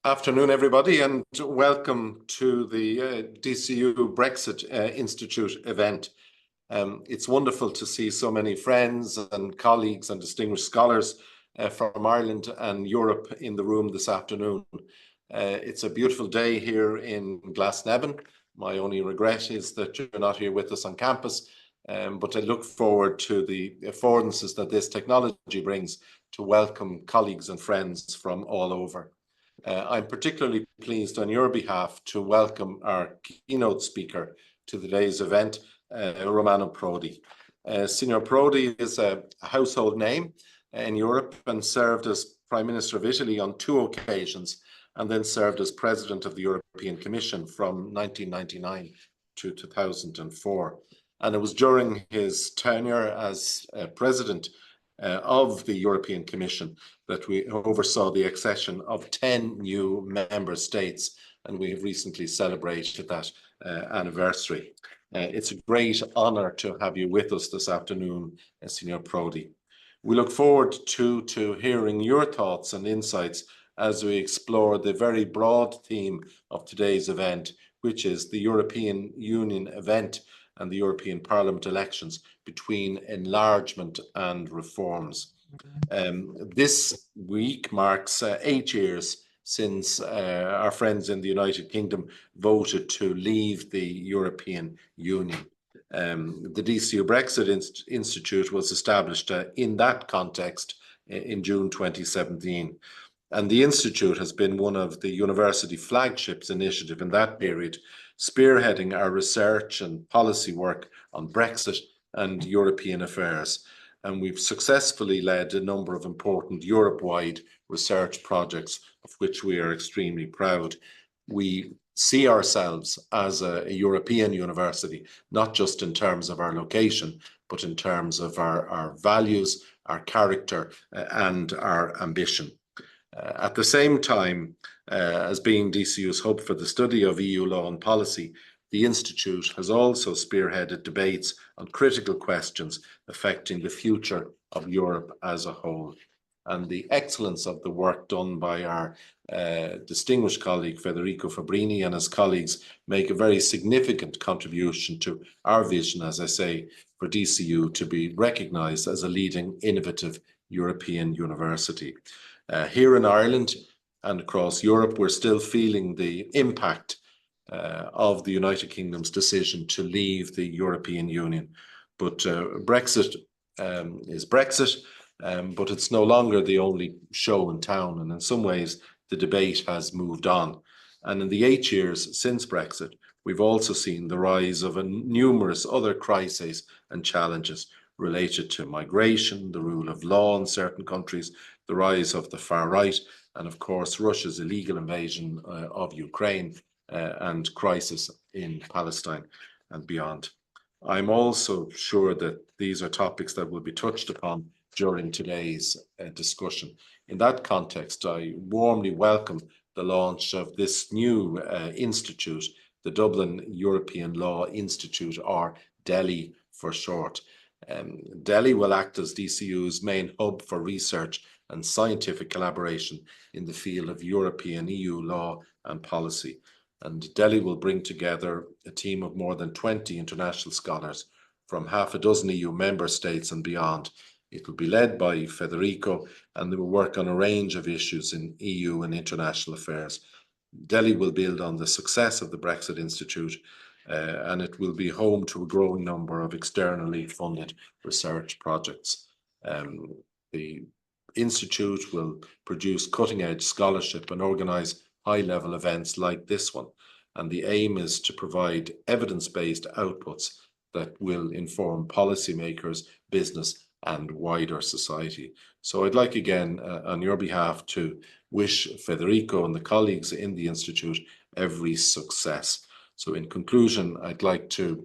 Afternoon, everybody, and welcome to the DCU Brexit Institute event. It's wonderful to see so many friends and colleagues and distinguished scholars from Ireland and Europe in the room this afternoon. It's a beautiful day here in Glasnevin. My only regret is that you're not here with us on campus, but I look forward to the affordances that this technology brings to welcome colleagues and friends from all over. I'm particularly pleased on your behalf to welcome our keynote speaker to today's event, Romano Prodi. Signor Prodi is a household name in Europe and served as Prime Minister of Italy on 2 occasions, and then served as President of the European Commission from 1999 to 2004. And it was during his tenure as President of the European Commission that we oversaw the accession of 10 new member states, and we have recently celebrated that anniversary. It's a great honour to have you with us this afternoon, Signor Prodi. We look forward to hearing your thoughts and insights as we explore the very broad theme of today's event, which is the European Union event and the European Parliament elections between enlargement and reforms. This week marks 8 years since our friends in the United Kingdom voted to leave the European Union. The DCU Brexit Institute was established in that context in June 2017. And the Institute has been one of the university flagships initiative in that period, spearheading our research and policy work on Brexit and European affairs. And we've successfully led a number of important Europe-wide research projects, of which we are extremely proud. We see ourselves as a European university, not just in terms of our location, but in terms of our values, our character, and our ambition. At the same time, as being DCU's hub for the study of EU law and policy, the Institute has also spearheaded debates on critical questions affecting the future of Europe as a whole. And the excellence of the work done by our distinguished colleague Federico Fabbrini and his colleagues make a very significant contribution to our vision, as I say, for DCU to be recognised as a leading innovative European university. Here in Ireland and across Europe, we're still feeling the impact of the United Kingdom's decision to leave the European Union. But Brexit is Brexit, but it's no longer the only show in town. And in some ways, the debate has moved on. And in the 8 years since Brexit, we've also seen the rise of numerous other crises and challenges related to migration, the rule of law in certain countries, the rise of the far right, and of course, Russia's illegal invasion of Ukraine and crisis in Palestine and beyond. I'm also sure that these are topics that will be touched upon during today's discussion. In that context, I warmly welcome the launch of this new institute, the Dublin European Law Institute, or DELI for short. DELI will act as DCU's main hub for research and scientific collaboration in the field of European EU law and policy. And DELI will bring together a team of more than 20 international scholars from half a dozen EU member states and beyond. It will be led by Federico, and they will work on a range of issues in EU and international affairs. DELI will build on the success of the Brexit Institute, and it will be home to a growing number of externally funded research projects. The Institute will produce cutting-edge scholarship and organise high-level events like this one. And the aim is to provide evidence-based outputs that will inform policymakers, business, and wider society. So I'd like again, on your behalf, to wish Federico and the colleagues in the Institute every success. So in conclusion, I'd like to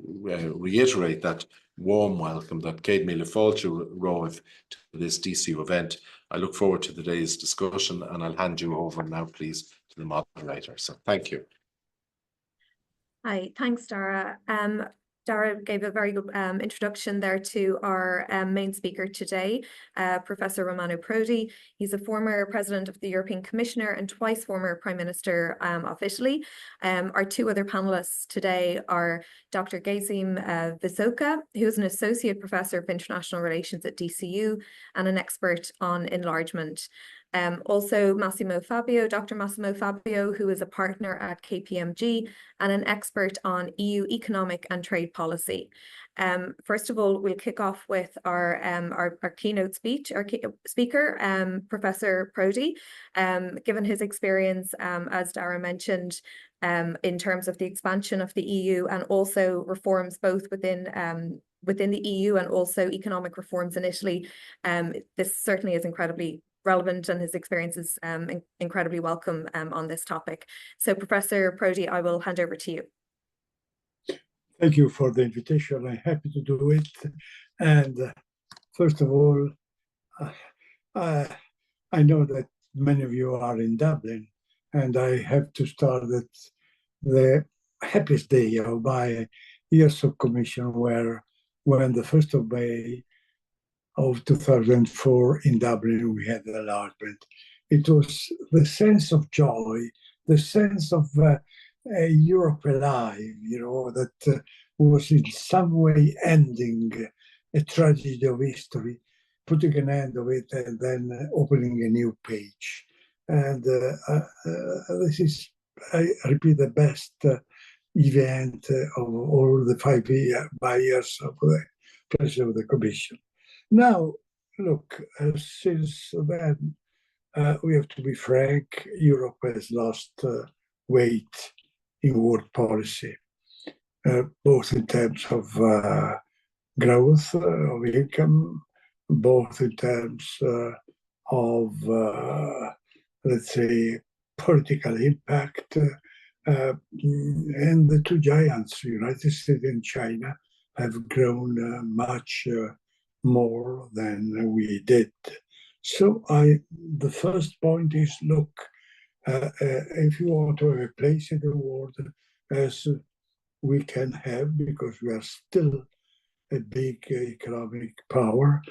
reiterate that warm welcome that Céad Míle Fáilte Roibh to this DCU event. I look forward to today's discussion, and I'll hand you over now, please, to the moderator. So thank you. Hi, thanks, Daire. Daire gave a very good introduction there to our main speaker today, Professor Romano Prodi. He's a former president of the European Commissioner and twice former Prime Minister of Italy. Our two other panelists today are Dr. Gëzim Visoka, who is an associate professor of international relations at DCU and an expert on enlargement. Also Fabio, Dr. Massimo Fabio, who is a partner at KPMG and an expert on EU economic and trade policy. First of all, we'll kick off with our keynote speaker, Professor Prodi. Given his experience, as Daire mentioned, in terms of the expansion of the EU and also reforms both within the EU and also economic reforms in Italy, this certainly is incredibly relevant, and his experience is incredibly welcome on this topic. So Professor Prodi, I will hand over to you. Thank you for the invitation. I'm happy to do it. And first of all, I know that many of you are in Dublin, and I have to start at the happiest day of my years of commission, when the 1st of May of 2004 in Dublin, we had the enlargement. It was the sense of joy, the sense of Europe alive, that was in some way ending a tragedy of history, putting an end of it, and then opening a new page. And this is, I repeat, the best event of all the 5 years of the President of the Commission. Now, look, since then, we have to be frank, Europe has lost weight in world policy, both in terms of growth of income, both in terms of, let's say, political impact. And the two giants, United States and China, have grown much more than we did. So the first point is, look, if you want to have a place in the world, as we can have, because we are still a big economic power,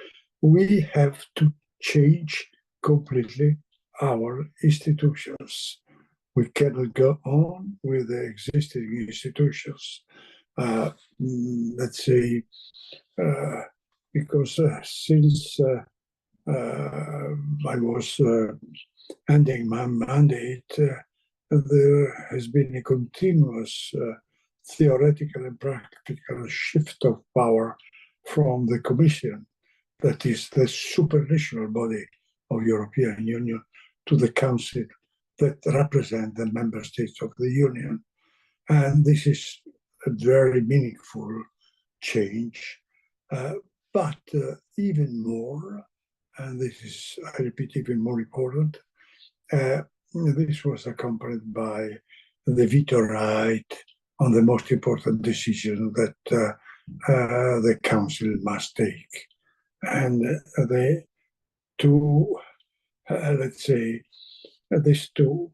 we have to change completely our institutions. We cannot go on with the existing institutions. Let's say, because since I was ending my mandate, there has been a continuous theoretical and practical shift of power from the Commission, that is the supranational body of European Union, to the Council that represent the member states of the Union. And this is a very meaningful change. But even more, and this is, I repeat, even more important, this was accompanied by the veto right on the most important decision that the Council must take. And the two, let's say, these two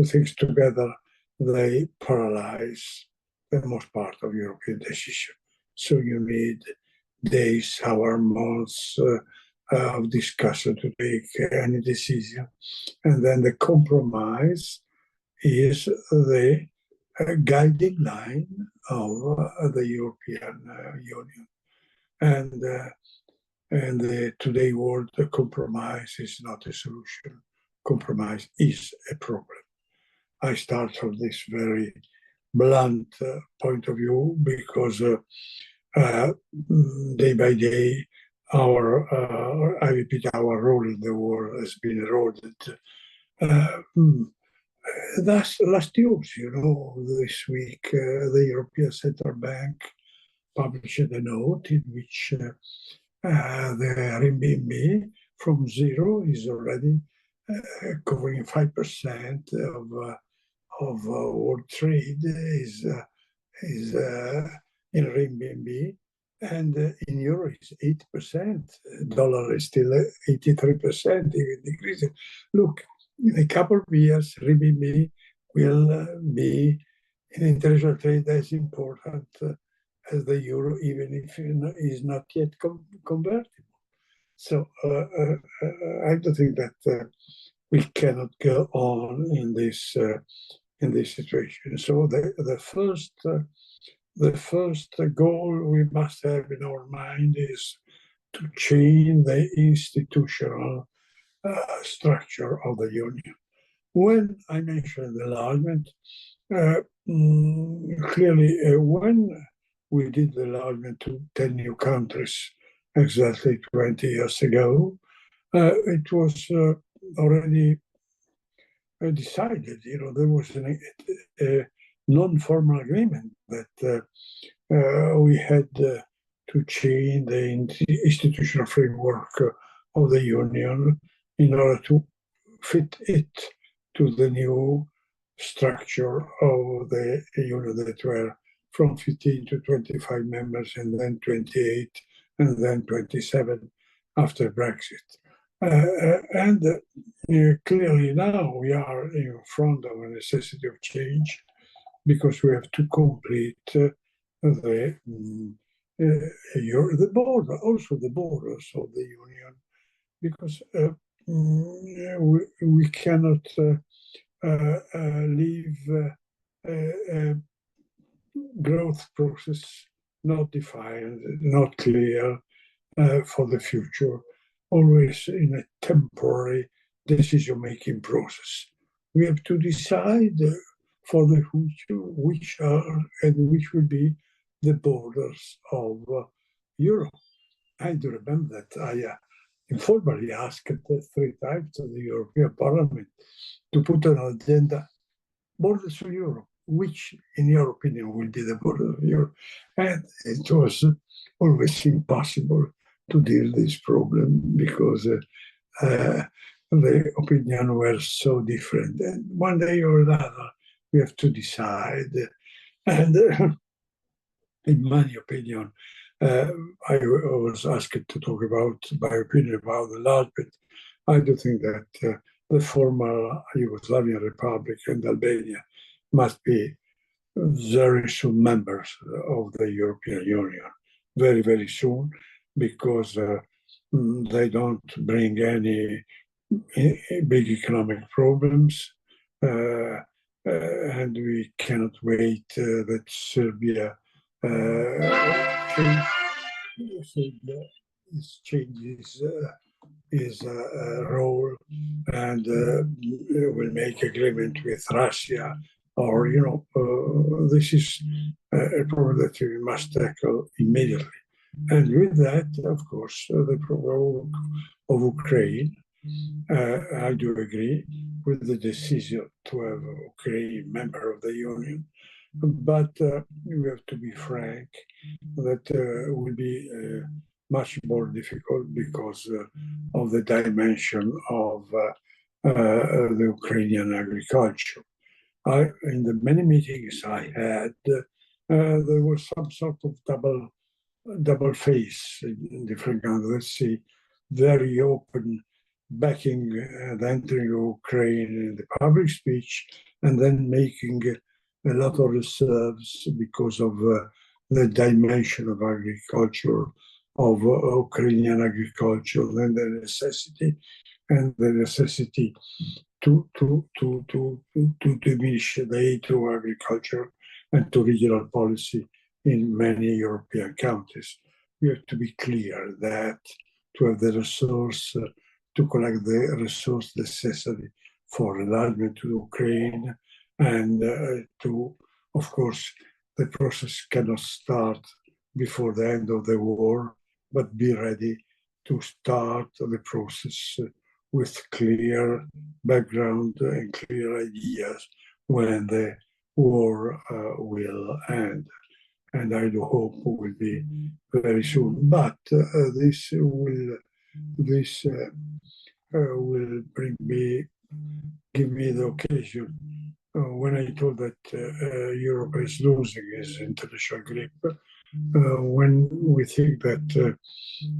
things together, they paralyze the most part of European decision. So you need days, hours, months of discussion to take any decision. And then the compromise is the guiding line of the European Union. And the today world, the compromise is not a solution. Compromise is a problem. I start from this very blunt point of view, because day by day, I repeat, our role in the world has been eroded. That's last news, this week, the European Central Bank published a note in which the renminbi from zero is already covering 5% of world trade is in renminbi, and in euro is 8%. Dollar is still 83%, even decreasing. Look, in a couple of years, renminbi will be in international trade as important as the euro, even if it is not yet convertible. So I don't think that we cannot go on in this situation. So the first goal we must have in our mind is to change the institutional structure of the union. When I mentioned enlargement, clearly when we did the enlargement to 10 new countries exactly 20 years ago, it was already decided, there was a non-formal agreement that we had to change the institutional framework of the union in order to fit it to the new structure of the union that were from 15 to 25 members, and then 28, and then 27 after Brexit. And clearly now we are in front of a necessity of change because we have to complete the border, also the borders of the union, because we cannot leave a growth process not defined, not clear for the future, always in a temporary decision-making process. We have to decide for the future which are and which will be the borders of Europe. I do remember that I informally asked 3 times to the European Parliament to put on an agenda borders of Europe, which, in your opinion, will be the border of Europe. And it was always impossible to deal with this problem because the opinions were so different. And one day or another, we have to decide. And in my opinion, I was asked to talk about my opinion about the enlargement. I do think that the former Yugoslavian Republic and Albania must be very soon members of the European Union, very, very soon, because they don't bring any big economic problems, and we cannot wait that Serbia changes his role and will make agreement with Russia, or this is a problem that we must tackle immediately. And with that, of course, the problem of Ukraine, I do agree with the decision to have Ukraine member of the Union, but we have to be frank that will be much more difficult because of the dimension of the Ukrainian agriculture. In the many meetings I had, there was some sort of double face in different countries. Let's see, very open backing the entering of Ukraine in the public speech, and then making a lot of reserves because of the dimension of agriculture, of Ukrainian agriculture, and the necessity to diminish the aid to agriculture and to regional policy in many European countries. We have to be clear that to have the resource, to collect the resource necessary for enlargement to Ukraine, and of course, the process cannot start before the end of the war, but be ready to start the process with clear background and clear ideas when the war will end. And I do hope it will be very soon. But this will give me the occasion when I told that Europe is losing its international grip. When we think that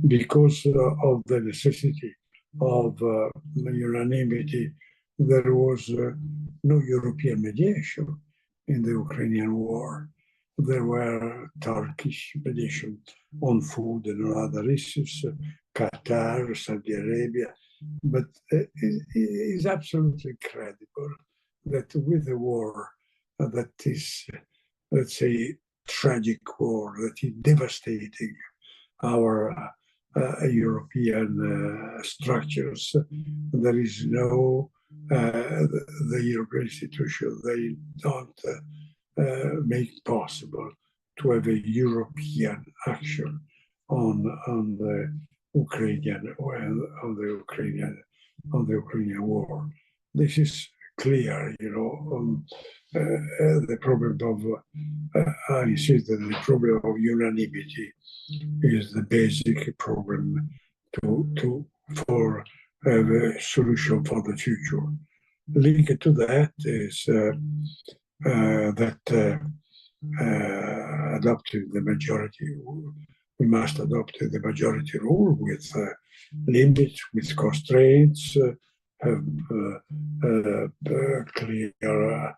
because of the necessity of unanimity, there was no European mediation in the Ukrainian war. there were Turkish mediation on food and on other issues, Qatar, Saudi Arabia. But it is absolutely credible that with a war that is, let's say, tragic war, that is devastating our European structures, there is no, the European institutions, they don't make possible to have a European action on the Ukrainian war. This is clear, the problem of I insist that the problem of unanimity is the basic problem for a solution for the future. Linked to that is adopting the majority. We must adopt the majority rule with limits, with constraints, have clear,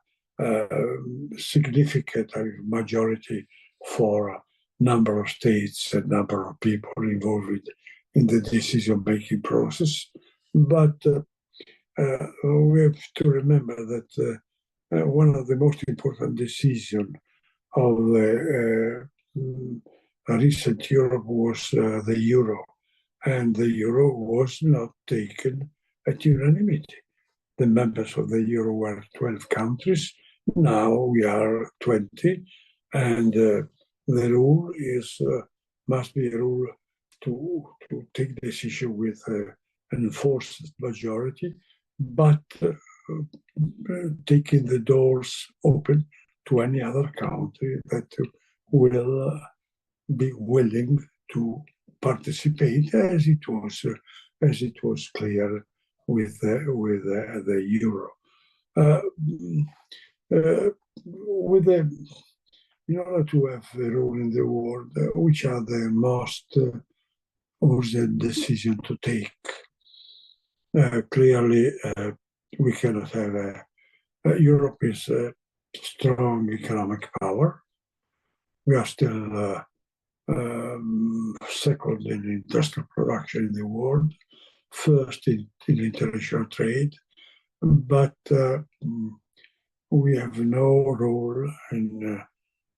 significant majority for number of states and number of people involved in the decision-making process. But we have to remember that one of the most important decisions of the recent Europe was the euro, and the euro was not taken at unanimity. The members of the euro were 12 countries. Now we are 20, and the rule is must be a rule to take decision with an enforced majority, but taking the doors open to any other country that will be willing to participate, as it was clear with the euro. In order to have a role in the world, which are the most urgent decision to take? Clearly, we cannot have Europe is a strong economic power. We are still second in industrial production in the world, first in international trade, but we have no role in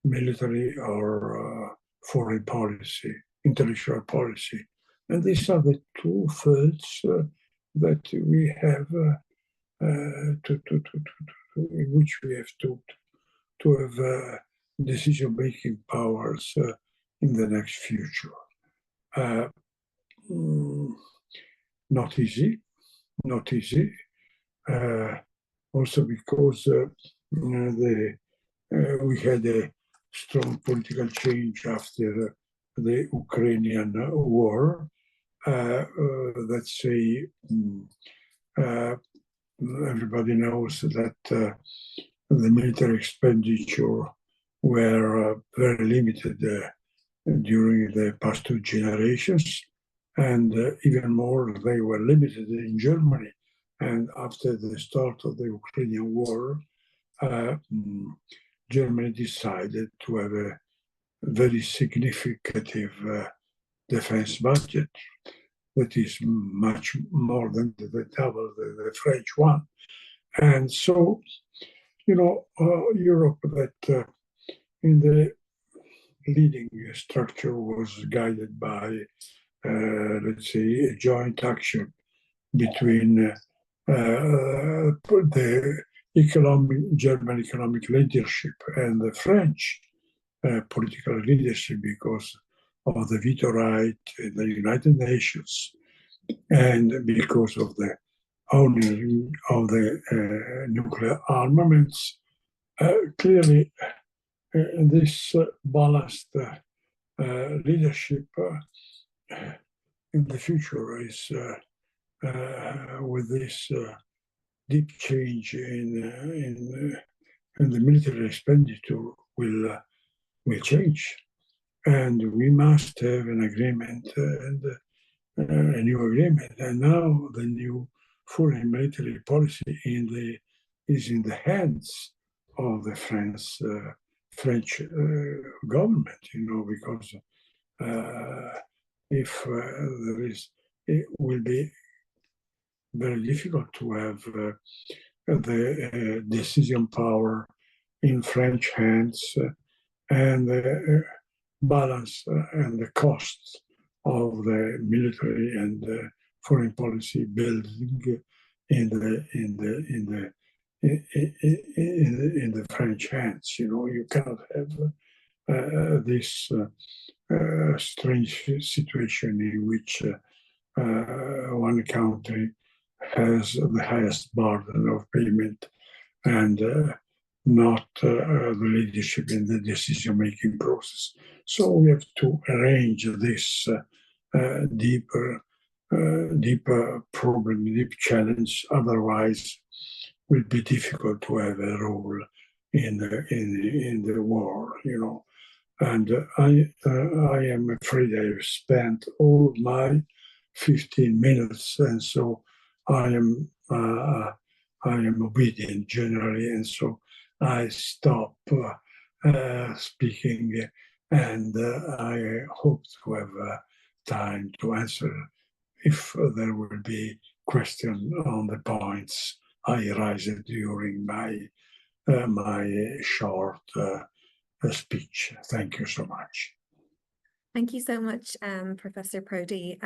military or foreign policy, international policy. And these are the two fields that we have in which we have to have decision-making powers in the next future. Not easy. Also because we had a strong political change after the Ukrainian war. Let's say everybody knows that the military expenditure were very limited during the past two generations, and even more, they were limited in Germany. And after the start of the Ukrainian war, Germany decided to have a very significant defense budget that is much more than the double the French one. And so, Europe that in the leading structure was guided by, let's say, a joint action between the German economic leadership and the French political leadership because of the veto right in the United Nations and because of the owning of the nuclear armaments. Clearly, this balanced leadership in the future is with this deep change in the military expenditure will change, and we must have an agreement and a new agreement. And now the new foreign military policy is in the hands of the French government, because if it will be very difficult to have the decision power in French hands and the balance and the costs of the military and foreign policy building in the French hands. You cannot have this strange situation in which one country has the highest burden of payment and not the leadership in the decision-making process. So we have to arrange this deeper problem, deep challenge. Otherwise, it will be difficult to have a role in the war. And I am afraid I've spent all my 15 minutes, and so I am obedient generally, and so I stop speaking, and I hope to have time to answer if there will be questions on the points I raised during my short speech. Thank you so much. Thank you so much, Professor Prodi.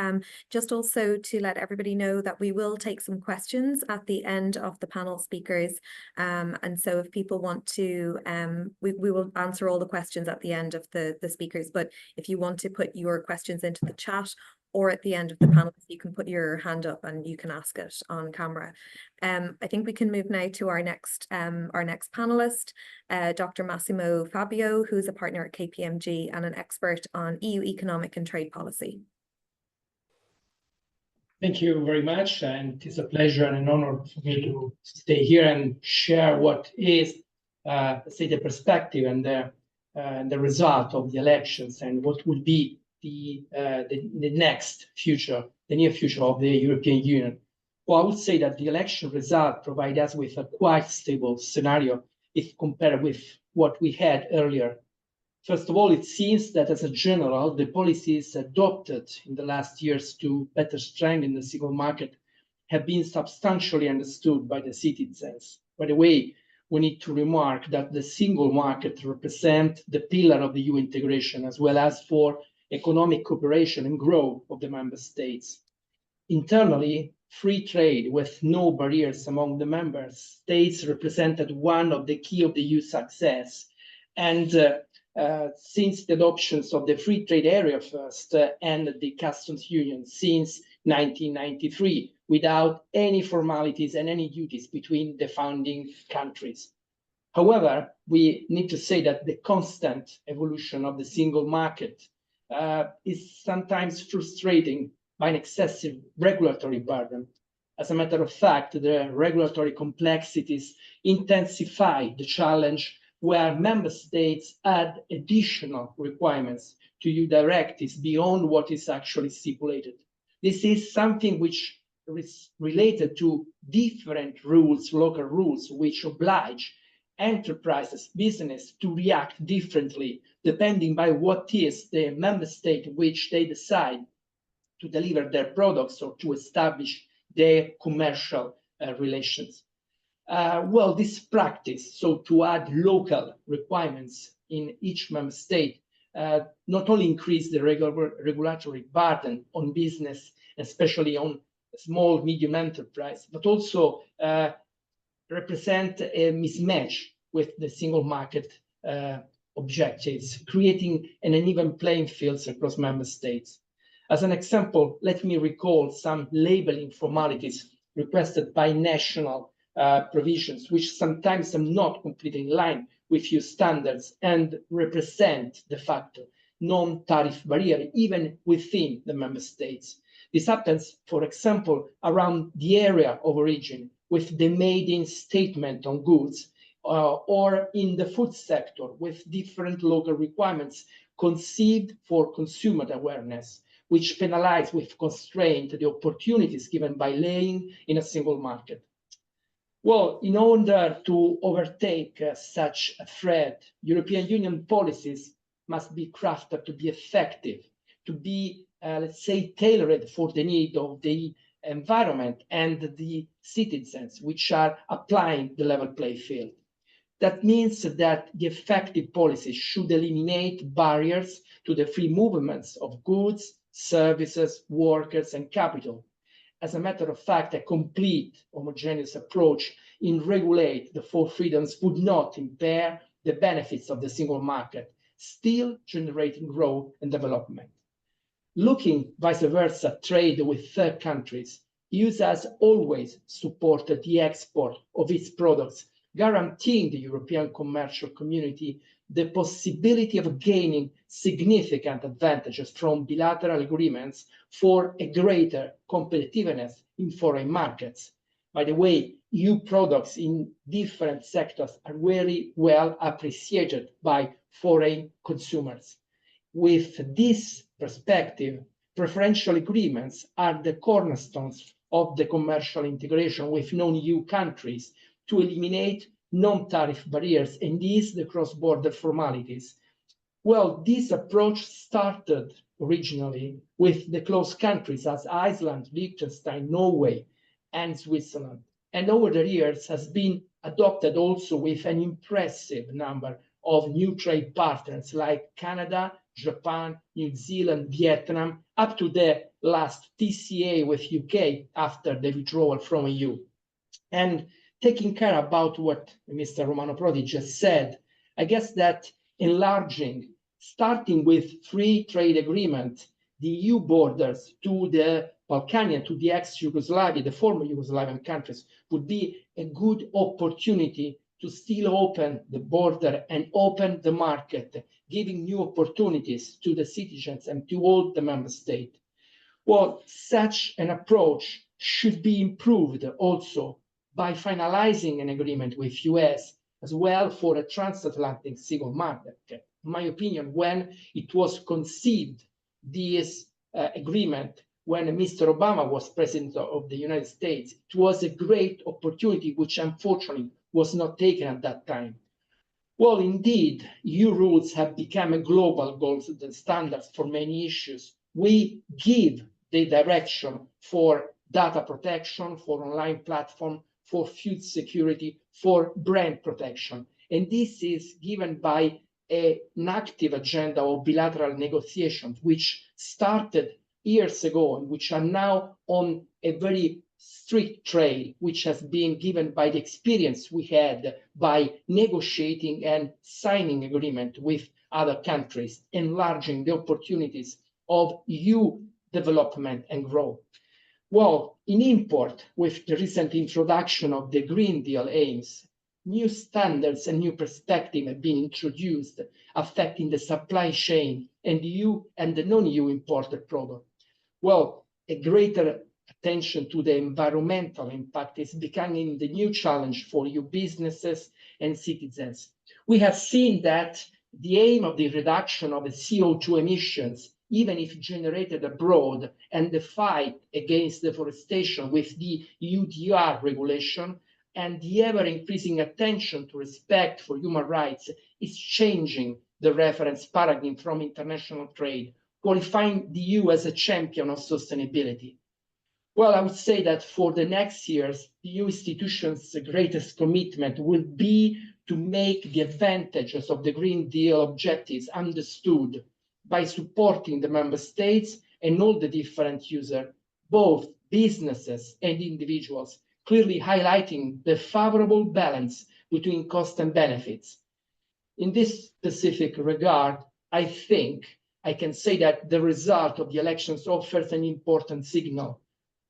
Just also to let everybody know that we will take some questions at the end of the panel speakers. And so if people want to, we will answer all the questions at the end of the speakers. But if you want to put your questions into the chat or at the end of the panel, you can put your hand up and you can ask it on camera. I think we can move now to our next panelist, Dr. Massimo Fabio, who's a partner at KPMG and an expert on EU economic and trade policy. Thank you very much, and it's a pleasure and an honor for me to stay here and share what is, say, the perspective and the result of the elections and what will be the next future, the near future of the European Union. Well, I would say that the election result provides us with a quite stable scenario if compared with what we had earlier. First of all, it seems that as a general, the policies adopted in the last years to better strengthen the single market have been substantially understood by the citizens. By the way, we need to remark that the single market represents the pillar of the EU integration, as well as for economic cooperation and growth of the member states. Internally, free trade with no barriers among the member states represented one of the key of the EU success. And since the adoptions of the free trade area first and the customs union since 1993, without any formalities and any duties between the founding countries. However, we need to say that the constant evolution of the single market is sometimes frustrating by an excessive regulatory burden. As a matter of fact, the regulatory complexities intensify the challenge where member states add additional requirements to EU directives beyond what is actually stipulated. This is something which is related to different rules, local rules, which oblige enterprises, business to react differently depending by what is the member state in which they decide to deliver their products or to establish their commercial relations. Well, this practice, so to add local requirements in each member state, not only increase the regulatory burden on business, especially on small, medium enterprise, but also represent a mismatch with the single market objectives, creating an uneven playing fields across member states. As an example, let me recall some labeling formalities requested by national provisions, which sometimes are not completely in line with EU standards and represent de facto non-tariff barrier even within the member states. This happens, for example, around the area of origin with the made-in statement on goods, or in the food sector with different local requirements conceived for consumer awareness, which penalize with constraint the opportunities given by laying in a single market. Well, in order to overtake such a threat, European Union policies must be crafted to be effective, to be, let's say, tailored for the need of the environment and the citizens, which are applying the level playing field. That means that the effective policies should eliminate barriers to the free movements of goods, services, workers, and capital. As a matter of fact, a complete homogeneous approach in regulate the four freedoms would not impair the benefits of the single market, still generating growth and development. Looking vice versa, trade with third countries, EU has always supported the export of its products, guaranteeing the European commercial community the possibility of gaining significant advantages from bilateral agreements for a greater competitiveness in foreign markets. By the way, EU products in different sectors are very well appreciated by foreign consumers. With this perspective, preferential agreements are the cornerstones of the commercial integration with non-EU countries to eliminate non-tariff barriers and ease the cross-border formalities. Well, this approach started originally with the close countries as Iceland, Liechtenstein, Norway, and Switzerland, and over the years has been adopted also with an impressive number of new trade partners like Canada, Japan, New Zealand, Vietnam, up to the last TCA with UK after the withdrawal from EU. And taking care about what Mr. Romano Prodi just said, I guess that enlarging, starting with free trade agreement, the EU borders to the Balkanian, to the ex-Yugoslavia, the former Yugoslavian countries, would be a good opportunity to still open the border and open the market, giving new opportunities to the citizens and to all the member states. Well, such an approach should be improved also by finalizing an agreement with US as well for a transatlantic single market. In my opinion, when it was conceived, this agreement, when Mr. Obama was president of the United States, it was a great opportunity, which unfortunately was not taken at that time. Well, indeed, EU rules have become a global gold standard for many issues. We give the direction for data protection, for online platform, for food security, for brand protection. And this is given by an active agenda of bilateral negotiations, which started years ago and which are now on a very strict trail, which has been given by the experience we had by negotiating and signing agreement with other countries, enlarging the opportunities of EU development and growth. Well, in import, with the recent introduction of the Green Deal aims, new standards and new perspectives have been introduced, affecting the supply chain and EU and the non-EU imported product. Well, a greater attention to the environmental impact is becoming the new challenge for EU businesses and citizens. We have seen that the aim of the reduction of the CO2 emissions, even if generated abroad, and the fight against deforestation with the EUDR regulation and the ever-increasing attention to respect for human rights is changing the reference paradigm from international trade, qualifying the EU as a champion of sustainability. Well, I would say that for the next years, the EU institutions' greatest commitment will be to make the advantages of the Green Deal objectives understood by supporting the member states and all the different users, both businesses and individuals, clearly highlighting the favorable balance between cost and benefits. In this specific regard, I think I can say that the result of the elections offers an important signal.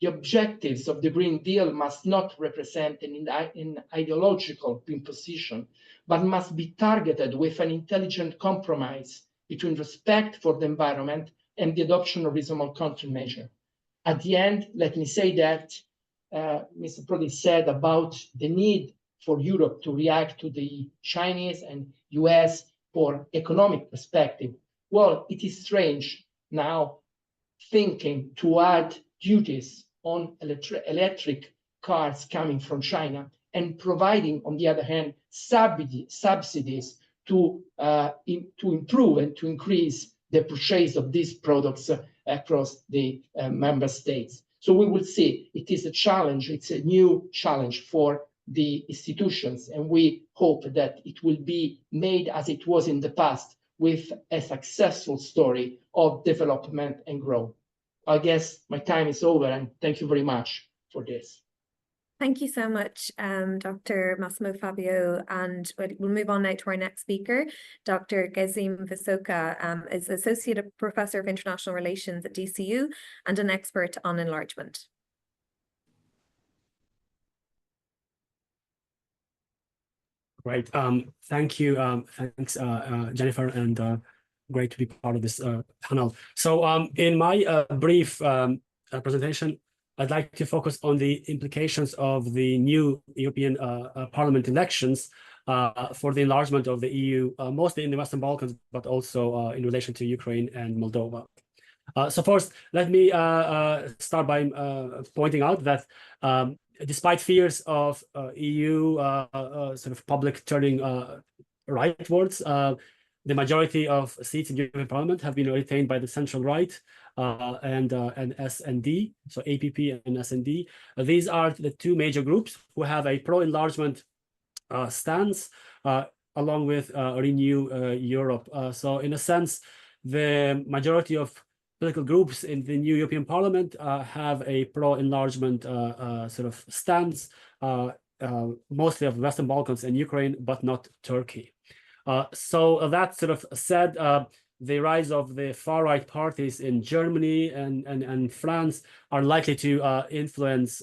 The objectives of the Green Deal must not represent an ideological imposition, but must be targeted with an intelligent compromise between respect for the environment and the adoption of reasonable countermeasures. At the end, let me say that Mr. Prodi said about the need for Europe to react to the Chinese and US for economic perspective. Well, it is strange now thinking to add duties on electric cars coming from China, and providing, on the other hand, subsidies to improve and to increase the purchase of these products across the member states. So we will see. It is a challenge. It's a new challenge for the institutions, and we hope that it will be made as it was in the past, with a successful story of development and growth. I guess my time is over, and thank you very much for this. Thank you so much, Dr. Massimo, Fabio, and we'll move on now to our next speaker. Dr. Gëzim Visoka is Associate Professor of International Relations at DCU and an expert on enlargement. Great. Thank you. Thanks, Jennifer, and great to be part of this panel. So in my brief presentation, I'd like to focus on the implications of the new European Parliament elections for the enlargement of the EU, mostly in the Western Balkans, but also in relation to Ukraine and Moldova. So first, let me start by pointing out that despite fears of EU sort of public turning rightwards, the majority of seats in the European Parliament have been retained by the central right and SND, so APP and SND. These are the two major groups who have a pro-enlargement stance, along with Renew Europe. So in a sense, the majority of political groups in the new European Parliament have a pro-enlargement sort of stance, mostly of the Western Balkans and Ukraine, but not Turkey. So that sort of said, the rise of the far-right parties in Germany and France are likely to influence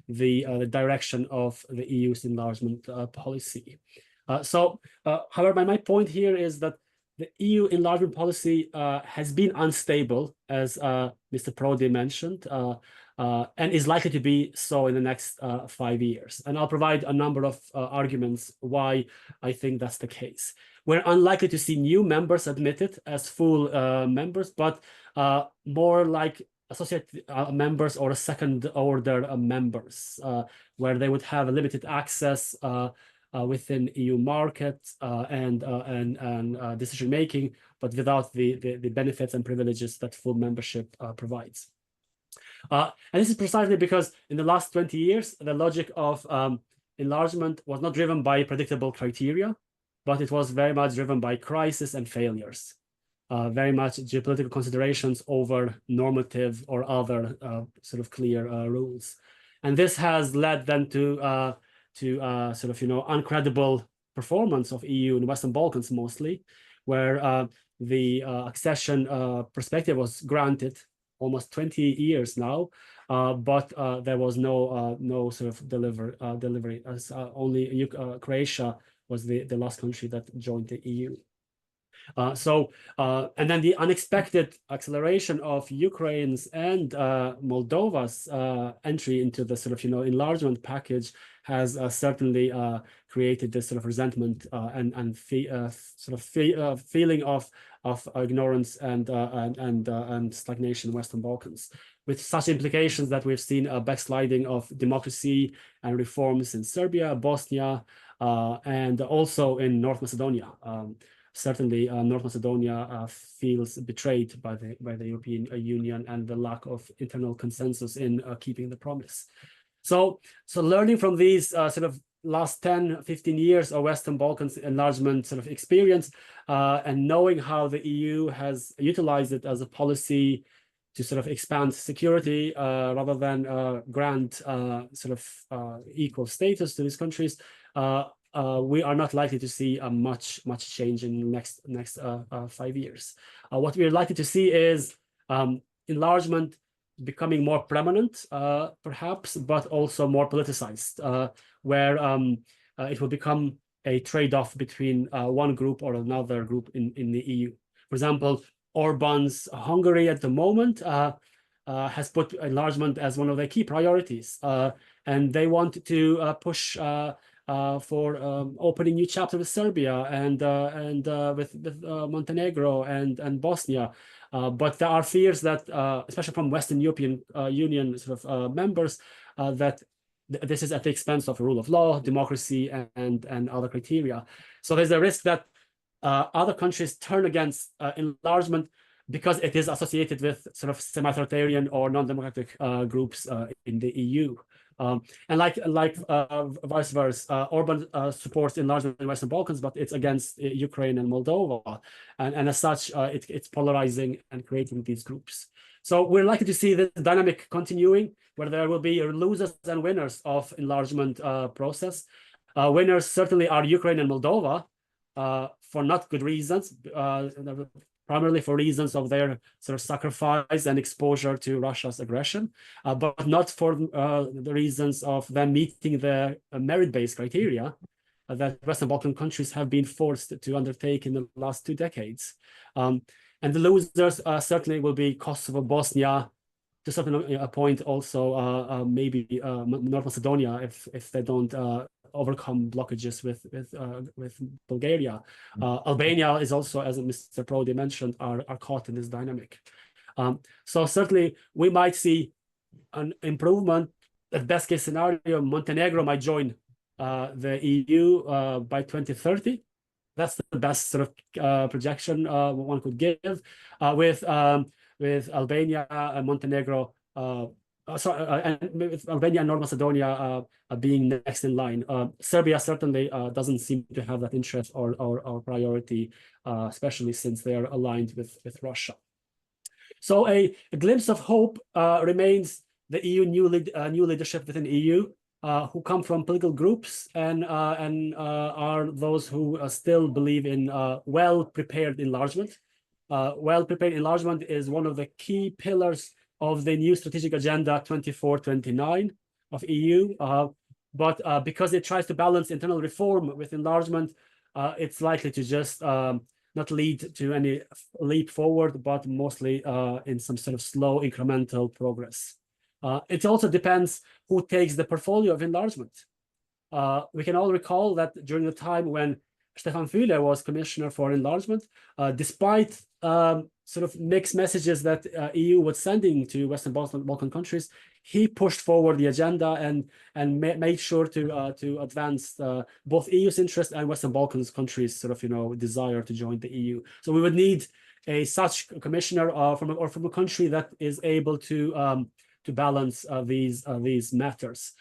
the direction of the EU's enlargement policy. However, my point here is that the EU enlargement policy has been unstable, as Mr. Prodi mentioned, and is likely to be so in the next 5 years. And I'll provide a number of arguments why I think that's the case. We're unlikely to see new members admitted as full members, but more like associate members or second-order members, where they would have a limited access within EU markets and decision-making, but without the benefits and privileges that full membership provides. And this is precisely because in the last 20 years, the logic of enlargement was not driven by predictable criteria, but it was very much driven by crisis and failures, very much geopolitical considerations over normative or other sort of clear rules. And this has led then to sort of, uncredible performance of EU in the Western Balkans mostly, where the accession perspective was granted almost 20 years now, but there was no sort of delivery, as only Croatia was the last country that joined the EU. And then the unexpected acceleration of Ukraine's and Moldova's entry into the sort of, enlargement package has certainly created this sort of resentment and feeling of ignorance and stagnation in Western Balkans, with such implications that we've seen a backsliding of democracy and reforms in Serbia, Bosnia, and also in North Macedonia. Certainly, North Macedonia feels betrayed by the European Union and the lack of internal consensus in keeping the promise. So learning from these sort of last 10, 15 years of Western Balkans enlargement sort of experience, and knowing how the EU has utilized it as a policy to sort of expand security rather than grant sort of equal status to these countries, we are not likely to see much change in the next 5 years. What we are likely to see is enlargement becoming more prominent, perhaps, but also more politicized, where it will become a trade-off between one group or another group in the EU. For example, Orban's Hungary at the moment has put enlargement as one of their key priorities, and they want to push for opening new chapters with Serbia and with Montenegro and Bosnia. But there are fears that, especially from Western European Union sort of members, that this is at the expense of rule of law, democracy, and other criteria. So there's a risk that other countries turn against enlargement because it is associated with sort of semi-authoritarian or non-democratic groups in the EU. And like vice versa, Orban supports enlargement in Western Balkans, but it's against Ukraine and Moldova. And as such, it's polarizing and creating these groups. So we're likely to see this dynamic continuing, where there will be losers and winners of enlargement process. Winners certainly are Ukraine and Moldova, for not good reasons, primarily for reasons of their sort of sacrifice and exposure to Russia's aggression, but not for the reasons of them meeting the merit-based criteria that Western Balkan countries have been forced to undertake in the last 2 decades. And the losers certainly will be Kosovo, Bosnia, to a certain point also maybe North Macedonia if they don't overcome blockages with Bulgaria. Albania is also, as Mr. Prodi mentioned, are caught in this dynamic. So certainly we might see an improvement. At best case scenario, Montenegro might join the EU by 2030. That's the best sort of projection one could give, with Albania and Montenegro, and with Albania and North Macedonia being next in line. Serbia certainly doesn't seem to have that interest or priority, especially since they are aligned with Russia. So a glimpse of hope remains the EU new leadership within the EU, who come from political groups and are those who still believe in well-prepared enlargement. Well-prepared enlargement is one of the key pillars of the new strategic agenda 24-29 of EU. But because it tries to balance internal reform with enlargement, it's likely to just not lead to any leap forward, but mostly in some sort of slow incremental progress. It also depends who takes the portfolio of enlargement. We can all recall that during the time when Stefan Füle was Commissioner for Enlargement, despite sort of mixed messages that EU was sending to Western Balkan countries, he pushed forward the agenda and made sure to advance both EU's interest and Western Balkans countries' sort of desire to join the EU. So we would need such commissioner from a country that is able to balance these matters.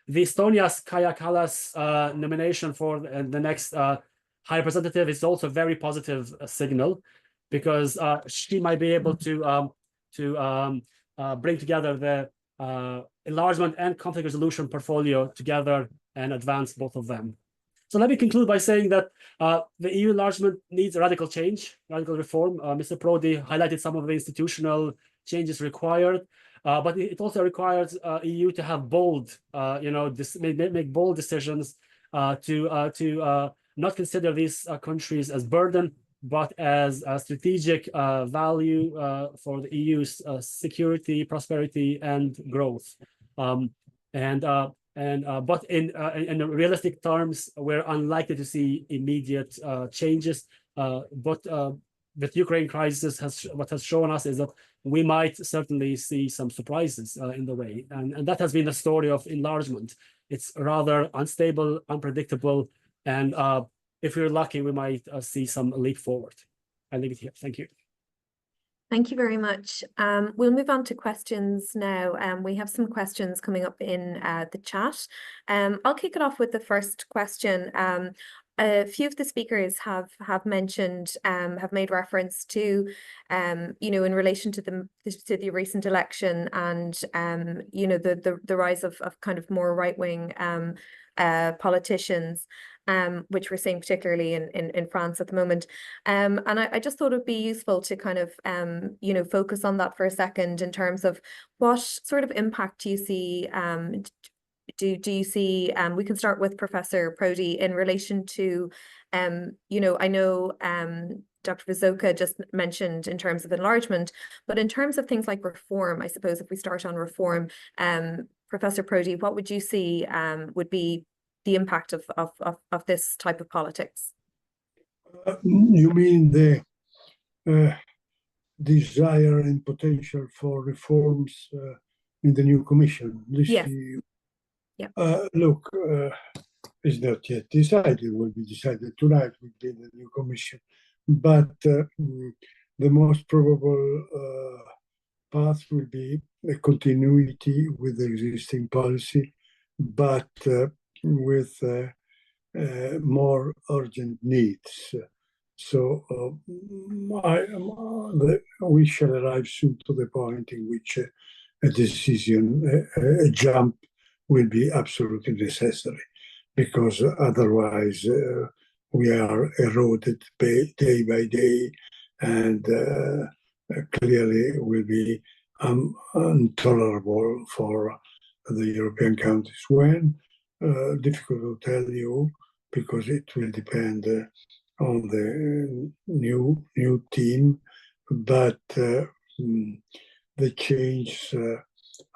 The Estonia's Kaja Kallas nomination for the next High Representative is also a very positive signal, because she might be able to bring together the enlargement and conflict resolution portfolio together and advance both of them. So let me conclude by saying that the EU enlargement needs a radical change, radical reform. Mr. Prodi highlighted some of the institutional changes required. But it also requires EU to have bold, make bold decisions to not consider these countries as burden, but as a strategic value for the EU's security, prosperity, and growth. But in realistic terms, we're unlikely to see immediate changes. But the Ukraine crisis what has shown us is that we might certainly see some surprises in the way. And that has been the story of enlargement. It's rather unstable, unpredictable, and if we're lucky, we might see some leap forward. I'll leave it here. Thank you. Thank you very much. We'll move on to questions now. We have some questions coming up in the chat. I'll kick it off with the first question. A few of the speakers have mentioned, have made reference to, in relation to the recent election and, the rise of kind of more right-wing politicians, which we're seeing particularly in France at the moment. And I just thought it'd be useful to kind of, focus on that for a second in terms of what sort of impact do you see, do you see, we can start with Professor Prodi in relation to, I know Dr. Visoka just mentioned in terms of enlargement, but in terms of things like reform, I suppose if we start on reform, Professor Prodi, what would you see would be the impact of this type of politics? You mean the desire and potential for reforms in the new commission? Yes. Look, it's not yet decided. It will be decided tonight will be the new commission. But the most probable path will be a continuity with the existing policy, but with more urgent needs. So we shall arrive soon to the point in which a decision, a jump will be absolutely necessary, because otherwise we are eroded day by day, and clearly will be intolerable for the European countries. When, difficult to tell you, because it will depend on the new team, but the changes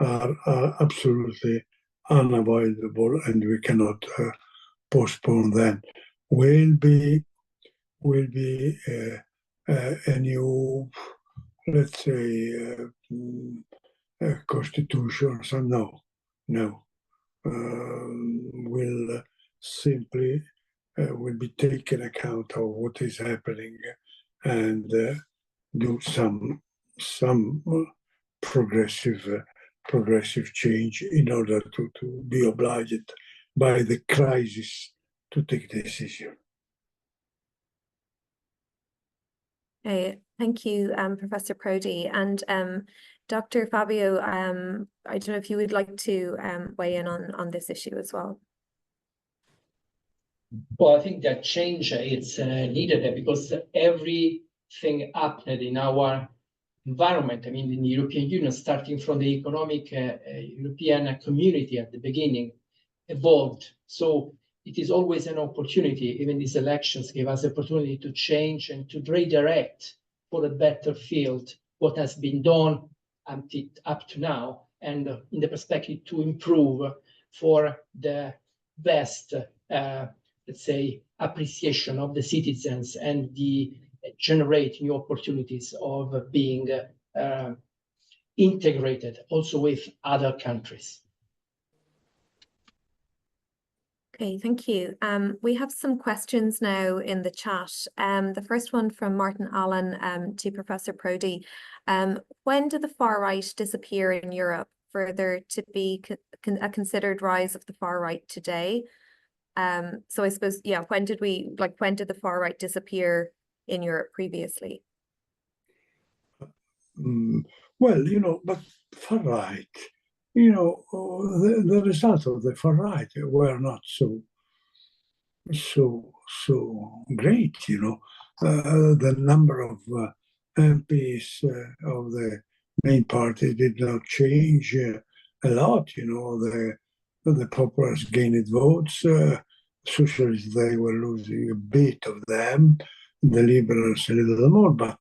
are absolutely unavoidable, and we cannot postpone them. Will be a new, let's say, constitution. So no, will simply will be taken account of what is happening and do some progressive change in order to be obliged by the crisis to take decision. Thank you, Professor Prodi. And Dr. Fabio, I don't know if you would like to weigh in on this issue as well. Well, I think that change is needed because everything happened in our environment. I mean, in the European Union, starting from the economic European community at the beginning, evolved. So it is always an opportunity. Even these elections gave us the opportunity to change and to redirect for a better field what has been done up to now, and in the perspective to improve for the best, let's say, appreciation of the citizens and the generate new opportunities of being integrated also with other countries. Okay, thank you. We have some questions now in the chat. The first one from Martin Allen to Professor Prodi. When did the far right disappear in Europe for there to be a considered rise of the far right today? So I suppose, yeah, when did the far right disappear in Europe previously? Well, but far right, the results of the far right were not so great. The number of MPs of the main party did not change a lot. The populace gained votes. Socialists, they were losing a bit of them. The liberals a little more, but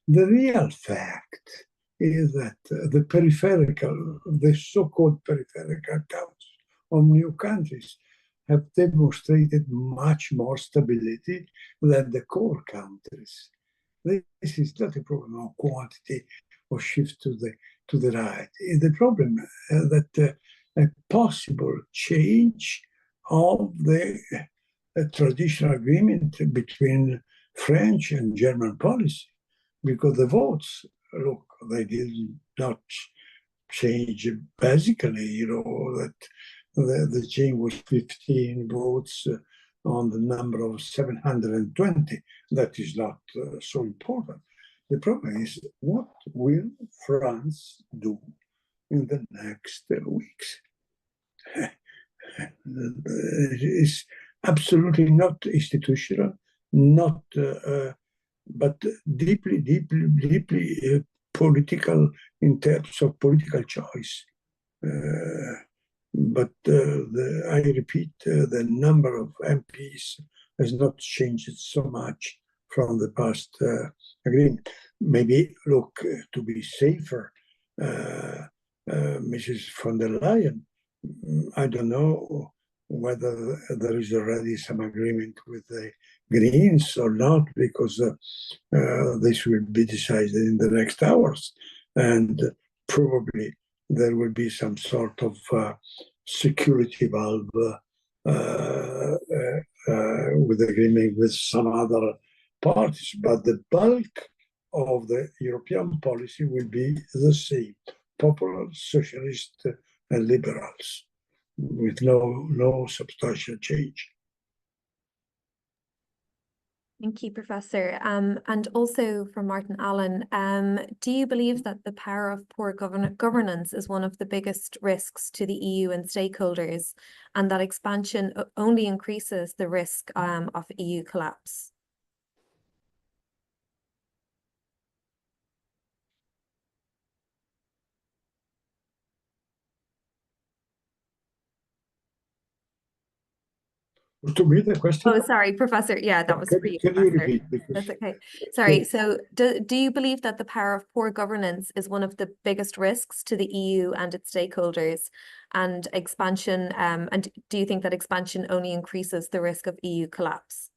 the real fact is that the so-called peripheral countries of new countries have demonstrated much more stability than the core countries. This is not a problem of quantity or shift to the right. It's the problem that a possible change of the traditional agreement between French and German policy, because the votes, look, they did not change basically, that the change was 15 votes on the number of 720. That is not so important. The problem is, what will France do in the next weeks? It's absolutely not institutional, not but deeply political in terms of political choice. But I repeat, the number of MPs has not changed so much from the past agreement. Maybe, look, to be safer, Mrs. von der Leyen, I don't know whether there is already some agreement with the Greens or not, because this will be decided in the next hours, and probably there will be some sort of security valve with agreement with some other parties, but the bulk of the European policy will be the same: popular, socialist, and liberals, with no substantial change. Thank you, Professor. And also from Martin Allen, do you believe that the power of poor governance is one of the biggest risks to the EU and stakeholders, and that expansion only increases the risk of EU collapse? To me, the question. Oh, sorry, Professor. Yeah, that was for you. Can you repeat? That's okay. Sorry. So do you believe that the power of poor governance is one of the biggest risks to the EU and its stakeholders, and expansion? And do you think that expansion only increases the risk of EU collapse?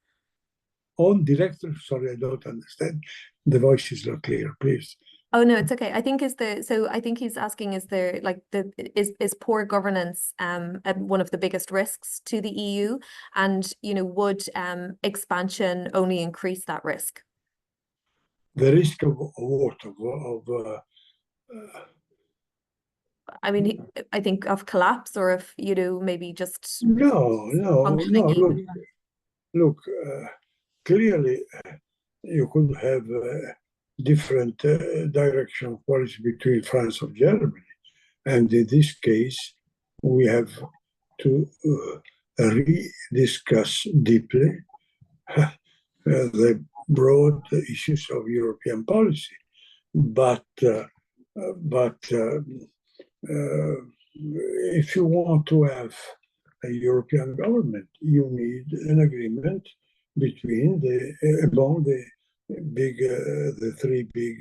On director, sorry, I don't understand. The voice is not clear, please. Oh no, it's okay. I think I think he's asking, is poor governance one of the biggest risks to the EU, and would expansion only increase that risk? The risk of what? I mean, I think of collapse, or if maybe just no. Look, clearly, you could have different direction of policy between France and Germany, and in this case, we have to rediscuss deeply the broad issues of European policy. But if you want to have a European government, you need an agreement between among the three big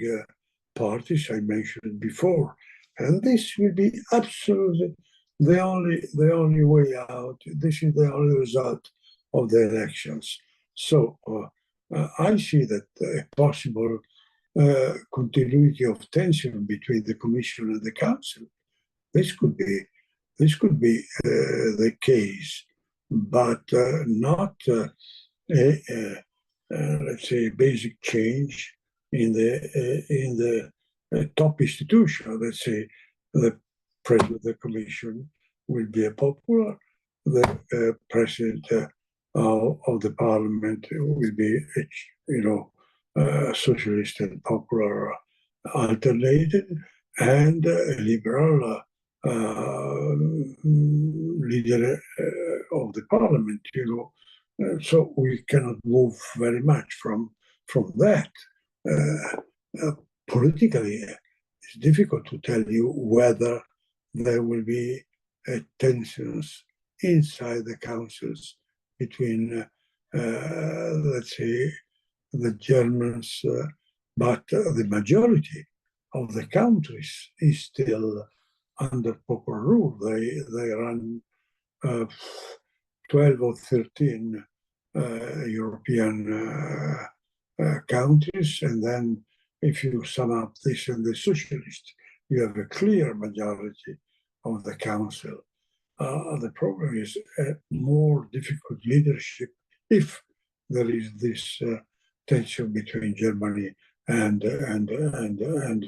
parties I mentioned before, and this will be absolutely the only way out. This is the only result of the elections. So I see that a possible continuity of tension between the Commission and the Council. This could be the case, but not let's say basic change in the top institution. Let's say the president of the Commission will be a popular, the president of the Parliament will be socialist and popular alternated, and a liberal leader of the Parliament. So we cannot move very much from that. Politically, it's difficult to tell you whether there will be tensions inside the councils between, let's say, the Germans, but the majority of the countries is still under popular rule. They run 12 or 13 European countries, and then if you sum up this and the socialists, you have a clear majority of the council. The problem is a more difficult leadership if there is this tension between Germany and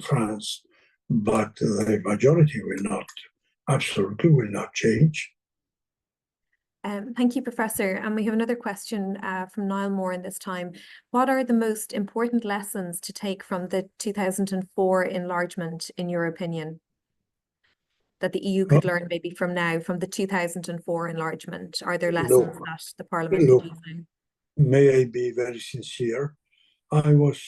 France, but the majority absolutely will not change. Thank you, Professor. And we have another question from Niall Moore in this time. What are the most important lessons to take from the 2004 enlargement, in your opinion, that the EU could learn maybe from now, from the 2004 enlargement? Are there lessons that the Parliament is using? May I be very sincere? I was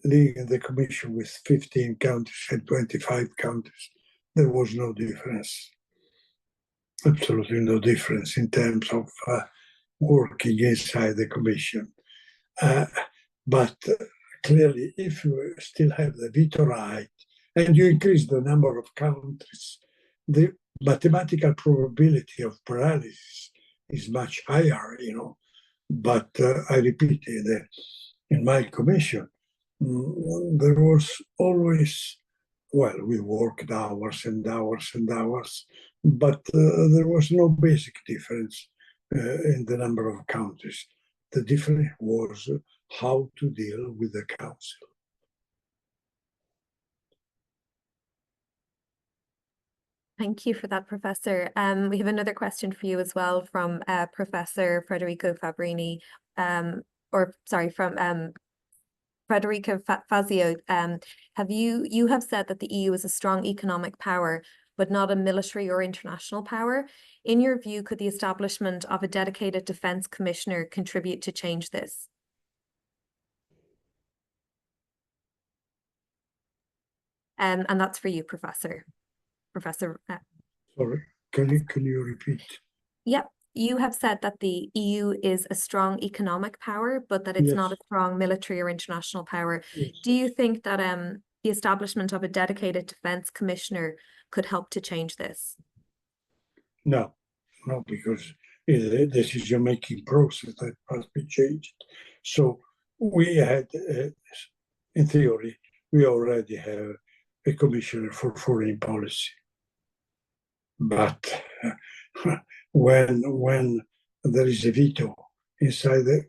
leading the Commission with 15 countries and 25 countries. There was no difference. Absolutely no difference in terms of working inside the Commission. But clearly, if you still have the veto right and you increase the number of countries, the mathematical probability of paralysis is much higher, But I repeat, in my Commission, there was always, we worked hours and hours and hours, but there was no basic difference in the number of countries. The difference was how to deal with the council. Thank you for that, Professor. We have another question for you as well from Professor Federico Fabrini, from Federico Fazio. You have said that the EU is a strong economic power, but not a military or international power. In your view, could the establishment of a dedicated defence commissioner contribute to change this? And that's for you, Professor. Sorry, can you repeat? Yep. You have said that the EU is a strong economic power, but that it's not a strong military or international power. Yes. Do you think that the establishment of a dedicated defence commissioner could help to change this? No, because it's a decision-making process that must be changed. So we had, in theory, we already have a commissioner for foreign policy. But when there is a veto inside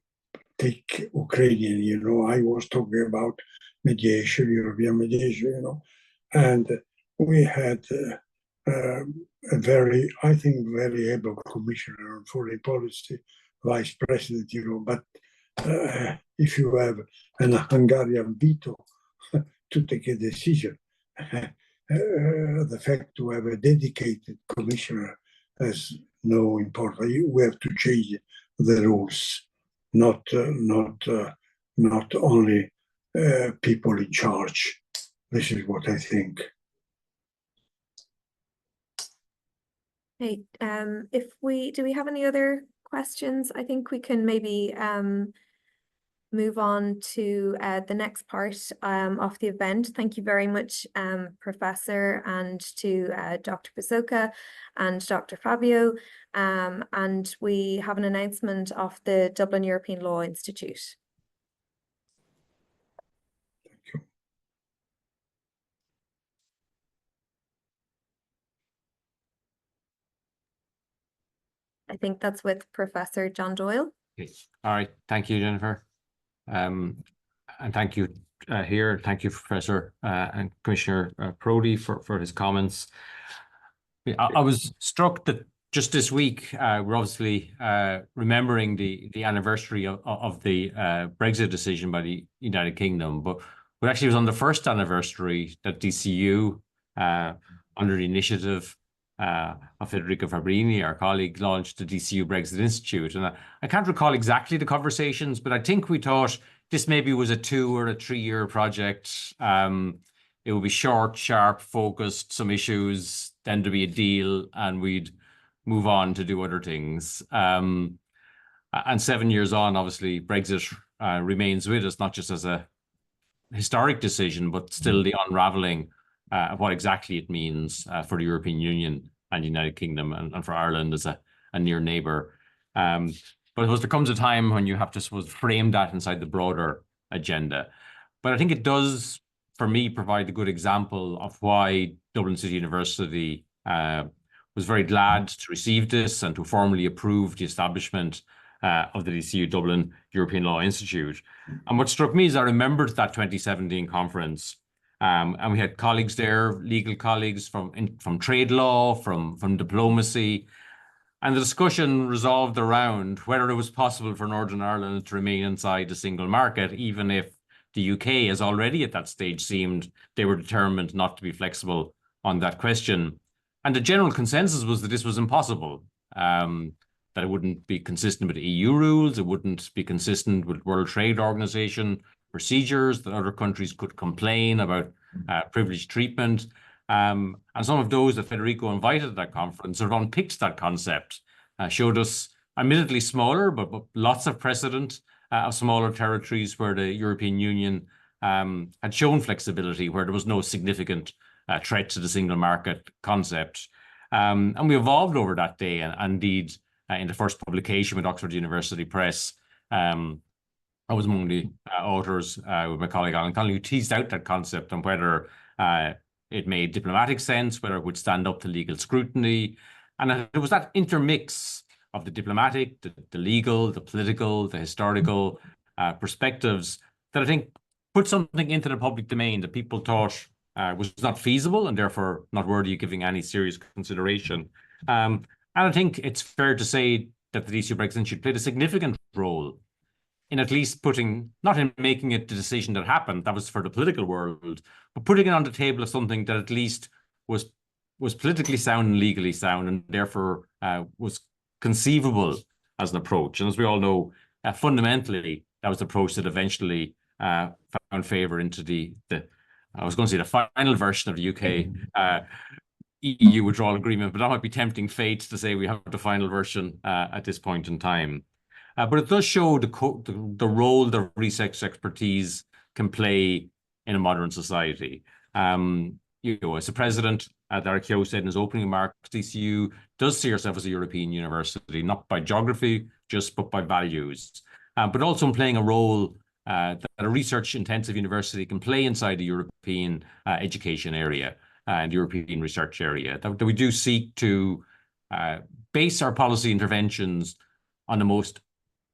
take Ukrainian, I was talking about mediation, European mediation, and we had a very able commissioner on foreign policy, vice president, but if you have an Hungarian veto to take a decision, the fact to have a dedicated commissioner has no importance. We have to change the rules, not only people in charge. This is what I think. Hey, do we have any other questions? I think we can maybe move on to the next part of the event. Thank you very much, Professor, and to Dr. Visoka and Dr. Fabio. And we have an announcement of the Dublin European Law Institute. Thank you. I think that's with Professor John Doyle. Okay. All right. Thank you, Jennifer. And thank you here. Thank you, Professor and Commissioner Prodi for his comments. I was struck that just this week, we're obviously remembering the anniversary of the Brexit decision by the United Kingdom, but actually it was on the first anniversary that DCU, under the initiative of Federico Fabrini, our colleague, launched the DCU Brexit Institute. And I can't recall exactly the conversations, but I think we thought this maybe was a 2 or 3 year project. It would be short, sharp, focused, some issues, then there'd be a deal, and we'd move on to do other things. And 7 years on, obviously, Brexit remains with us, not just as a historic decision, but still the unraveling of what exactly it means for the European Union and the United Kingdom, and for Ireland as a near neighbour. But I suppose there comes a time when you have to, frame that inside the broader agenda. But I think it does, for me, provide a good example of why Dublin City University was very glad to receive this and to formally approve the establishment of the DCU Dublin European Law Institute. And what struck me is I remembered that 2017 conference. And we had colleagues there, legal colleagues from trade law, from diplomacy, and the discussion resolved around whether it was possible for Northern Ireland to remain inside the single market, even if the UK, as already at that stage seemed they were determined not to be flexible on that question. And the general consensus was that this was impossible, that it wouldn't be consistent with EU rules, it wouldn't be consistent with World Trade Organization procedures, that other countries could complain about privileged treatment. And some of those that Federico invited at that conference sort of unpicked that concept, showed us admittedly smaller, but lots of precedent of smaller territories where the European Union had shown flexibility, where there was no significant threat to the single market concept. And we evolved over that day, and indeed, in the first publication with Oxford University Press, I was among the authors with my colleague Alan Connolly, who teased out that concept on whether it made diplomatic sense, whether it would stand up to legal scrutiny. And it was that intermix of the diplomatic, the legal, the political, the historical perspectives that I think put something into the public domain that people thought was not feasible and therefore not worthy of giving any serious consideration. And I think it's fair to say that the DCU Brexit should play a significant role in at least putting, not in making it the decision that happened, that was for the political world, but putting it on the table as something that at least was politically sound and legally sound, and therefore was conceivable as an approach. And as we all know, fundamentally, that was the approach that eventually found favour into the I was going to say the final version of the UK EU withdrawal agreement, but that might be tempting fate to say we have the final version at this point in time. But it does show the role that research expertise can play in a modern society. As the president, Daire Keogh said in his opening remarks, DCU does see herself as a European university, not by geography, but by values, but also in playing a role that a research-intensive university can play inside the European education area and European research area. That we do seek to base our policy interventions on the most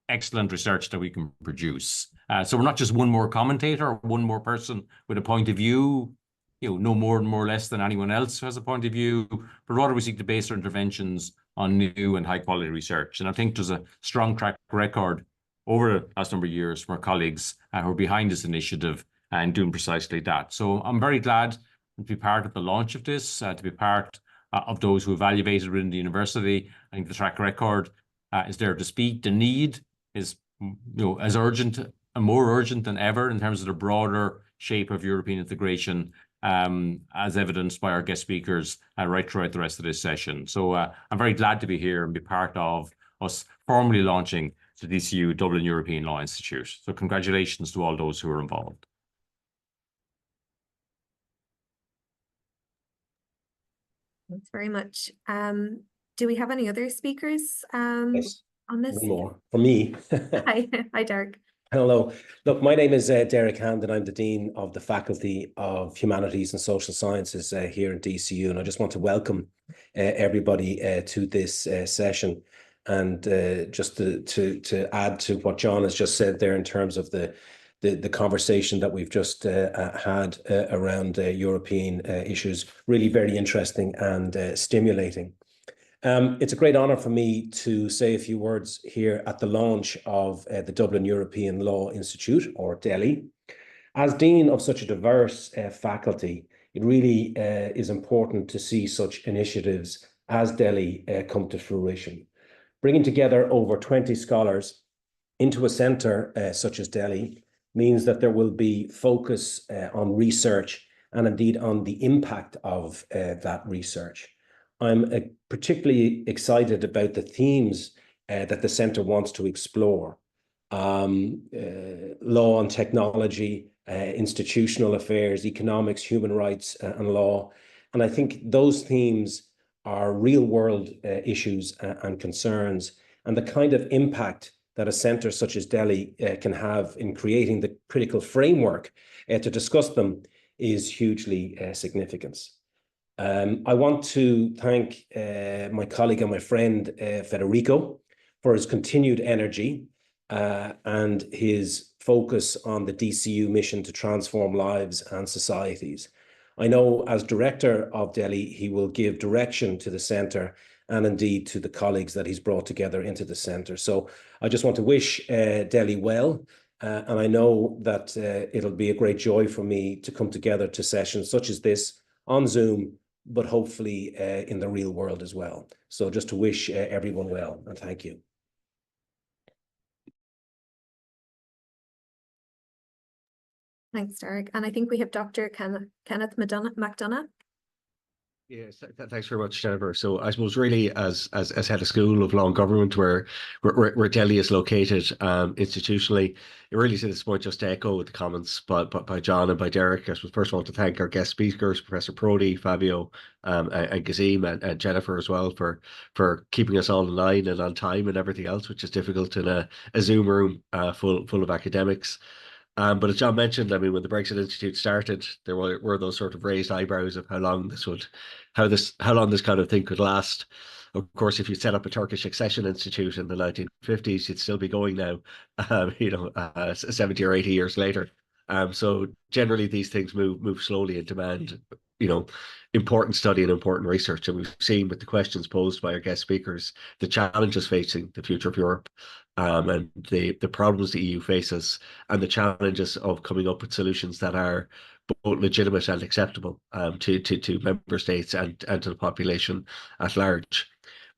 excellent research that we can produce. So we're not just one more commentator, one more person with a point of view, no more and more less than anyone else who has a point of view, but rather we seek to base our interventions on new and high quality research. And I think there's a strong track record over the last number of years from our colleagues who are behind this initiative and doing precisely that. So I'm very glad to be part of the launch of this, to be part of those who evaluated within the university. I think the track record is there to speak. The need is as urgent and more urgent than ever in terms of the broader shape of European integration, as evidenced by our guest speakers right throughout the rest of this session. So I'm very glad to be here and be part of us formally launching the DCU Dublin European Law Institute. So congratulations to all those who are involved. Thanks very much. Do we have any other speakers Yes. on this? One more for me. Hi, Derek. Hello. Look, my name is Daire and I'm the Dean of the Faculty of Humanities and Social Sciences here at DCU. And I just want to welcome everybody to this session. And just to add to what John has just said there in terms of the conversation that we've just had around European issues, really very interesting and stimulating. It's a great honour for me to say a few words here at the launch of the Dublin European Law Institute, or DELI. As Dean of such a diverse faculty, it really is important to see such initiatives as DELI come to fruition. Bringing together over 20 scholars into a centre such as DELI means that there will be focus on research and indeed on the impact of that research. I'm particularly excited about the themes that the centre wants to explore. Law and technology, institutional affairs, economics, human rights and law. And I think those themes are real world issues and concerns, and the kind of impact that a centre such as DELI can have in creating the critical framework to discuss them is hugely significant. I want to thank my colleague and my friend Federico for his continued energy and his focus on the DCU mission to transform lives and societies. I know as director of DELI, he will give direction to the centre and indeed to the colleagues that he's brought together into the centre. So I just want to wish DELI well. And I know that it'll be a great joy for me to come together to sessions such as this on Zoom, but hopefully in the real world as well. So just to wish everyone well, and thank you. Thanks, Derek. And I think we have Dr. Kenneth McDonagh. Yes, thanks very much, Jennifer. So I suppose really as head of school of law and government, where DELI is located institutionally, it really is at this point just to echo the comments by John and by Derek. I suppose first of all to thank our guest speakers, Professor Prodi, Fabio, and Gëzim and Jennifer as well for keeping us all in line and on time and everything else, which is difficult in a Zoom room full of academics. But as John mentioned, I mean, when the Brexit Institute started, there were those sort of raised eyebrows of how long this kind of thing could last. Of course, if you set up a Turkish accession institute in the 1950s, you'd still be going now, 70 or 80 years later. So generally, these things move slowly and demand, important study and important research. And we've seen with the questions posed by our guest speakers, the challenges facing the future of Europe, and the problems the EU faces, and the challenges of coming up with solutions that are both legitimate and acceptable to member states and to the population at large.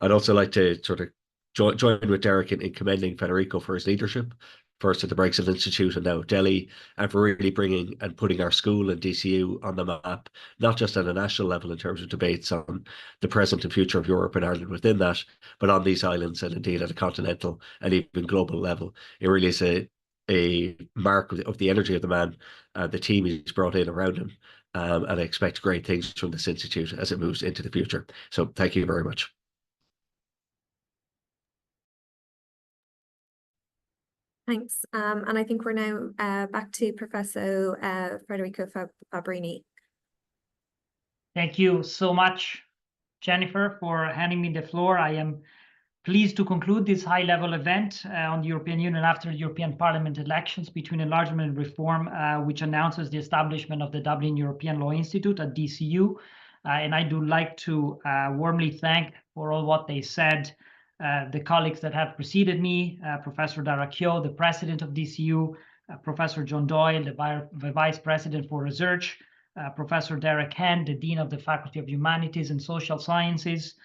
I'd also like to sort of join with Derek in commending Federico for his leadership, first at the Brexit Institute and now at DELI, and for really bringing and putting our school and DCU on the map, not just at a national level in terms of debates on the present and future of Europe and Ireland within that, but on these islands and indeed at a continental and even global level. It really is a mark of the energy of the man, the team he's brought in around him, and I expect great things from this institute as it moves into the future. So thank you very much. Thanks. And I think we're now back to Professor Federico Fabbrini. Thank you so much, Jennifer, for handing me the floor. I am pleased to conclude this high-level event on the European Union after the European Parliament elections between Enlargement and Reform, which announces the establishment of the Dublin European Law Institute at DCU. And I do like to warmly thank for all what they said the colleagues that have preceded me, Professor Daire, the president of DCU, Professor John Doyle, the vice president for research, Professor Daire, the dean of the Faculty of Humanities and Social Sciences,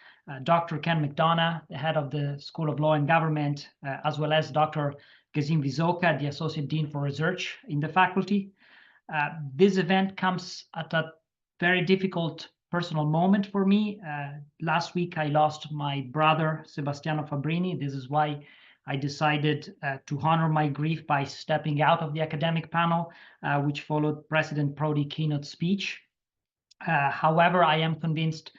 Dr. Ken McDonagh, the head of the School of Law and Government, as well as Dr. Gëzim Visoka, the associate dean for research in the faculty. This event comes at a very difficult personal moment for me. Last week, I lost my brother, Sebastiano Fabbrini. This is why I decided to honor my grief by stepping out of the academic panel, which followed President Prodi keynote speech. However, I am convinced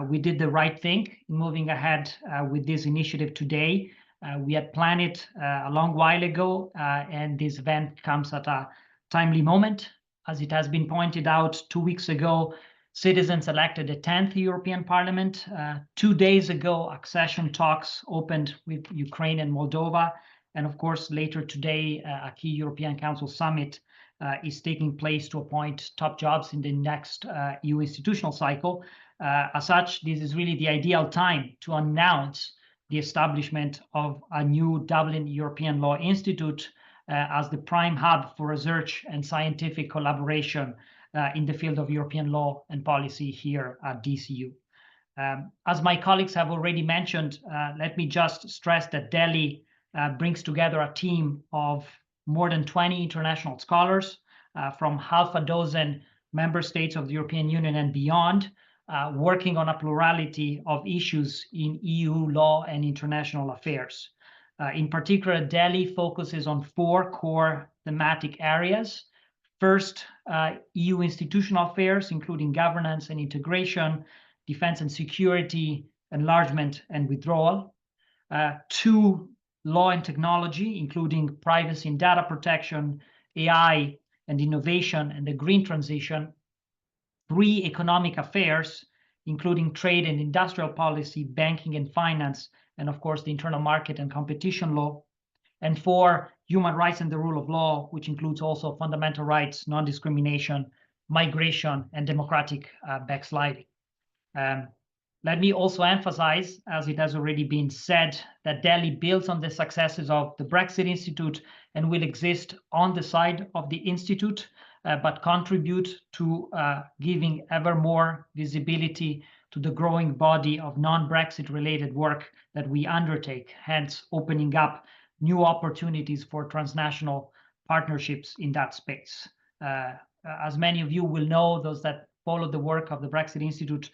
we did the right thing in moving ahead with this initiative today. We had planned it a long while ago, and this event comes at a timely moment. As it has been pointed out 2 weeks ago, citizens elected the 10th European Parliament. 2 days ago, accession talks opened with Ukraine and Moldova. And of course, later today, a key European Council summit is taking place to appoint top jobs in the next EU institutional cycle. As such, this is really the ideal time to announce the establishment of a new Dublin European Law Institute as the prime hub for research and scientific collaboration in the field of European law and policy here at DCU. As my colleagues have already mentioned, let me just stress that DELI brings together a team of more than 20 international scholars from half a dozen member states of the European Union and beyond, working on a plurality of issues in EU law and international affairs. In particular, DELI focuses on 4 core thematic areas. First, EU institutional affairs, including governance and integration, defense and security, enlargement and withdrawal. 2, law and technology, including privacy and data protection, AI and innovation, and the green transition. 3, economic affairs, including trade and industrial policy, banking and finance, and of course, the internal market and competition law. And 4, human rights and the rule of law, which includes also fundamental rights, non-discrimination, migration, and democratic backsliding. Let me also emphasize, as it has already been said, that DELI builds on the successes of the Brexit Institute and will exist on the side of the Institute, but contribute to giving ever more visibility to the growing body of non-Brexit related work that we undertake, hence opening up new opportunities for transnational partnerships in that space. As many of you will know, those that follow the work of the Brexit Institute,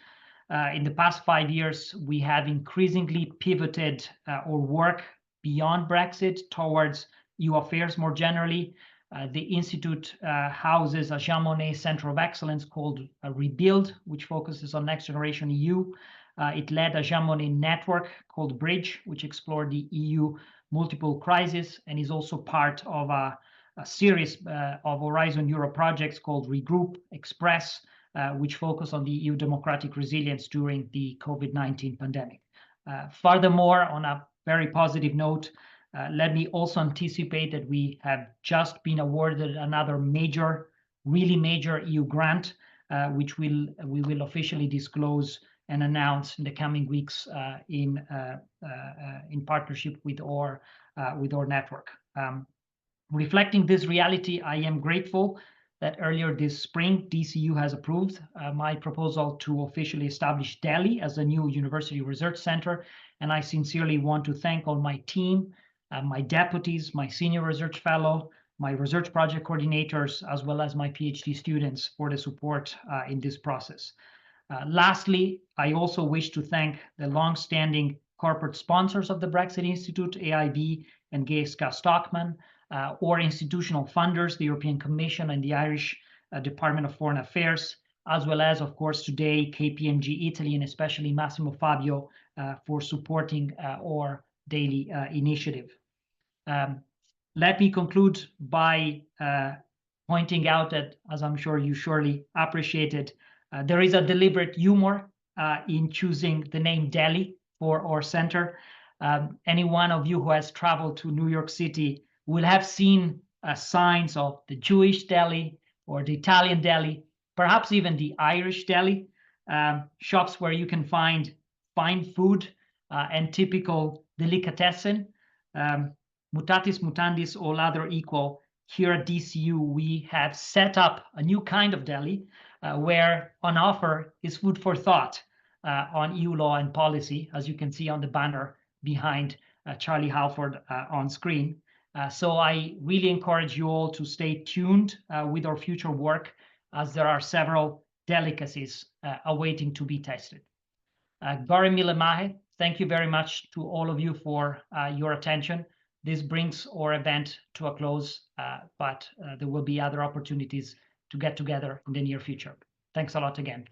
in the past 5 years, we have increasingly pivoted our work beyond Brexit towards EU affairs more generally. The Institute houses a Jean Monnet Center of Excellence called Rebuild, which focuses on next generation EU. It led a Jean Monnet network called Bridge, which explored the EU multiple crises, and is also part of a a series of Horizon Europe projects called Regroup, Express, which focus on the EU democratic resilience during the COVID-19 pandemic. Furthermore, on a very positive note, let me also anticipate that we have just been awarded another major, really major EU grant, which we will officially disclose and announce in the coming weeks in partnership with our network. Reflecting this reality, I am grateful that earlier this spring, DCU has approved my proposal to officially establish DELI as a new university research center. And I sincerely want to thank all my team, my deputies, my senior research fellow, my research project coordinators, as well as my PhD students for the support in this process. Lastly, I also wish to thank the long-standing corporate sponsors of the Brexit Institute, AIB and GSK Stockman, or institutional funders, the European Commission and the Irish Department of Foreign Affairs, as well as, of course, today, KPMG Italy, and especially Massimo Fabio for supporting our daily initiative. Let me conclude by pointing out that, as I'm sure you surely appreciated, there is a deliberate humor in choosing the name DELI for our center. Any one of you who has traveled to New York City will have seen signs of the Jewish deli or the Italian deli, perhaps even the Irish deli, shops where you can find fine food and typical delicatessen. Mutatis mutandis, all other equal, here at DCU, we have set up a new kind of deli where on offer is food for thought on EU law and policy, as you can see on the banner behind Charlie Halford on screen. So I really encourage you all to stay tuned with our future work, as there are several delicacies awaiting to be tested. Gore mille mahe, thank you very much to all of you for your attention. This brings our event to a close, but there will be other opportunities to get together in the near future. Thanks a lot again.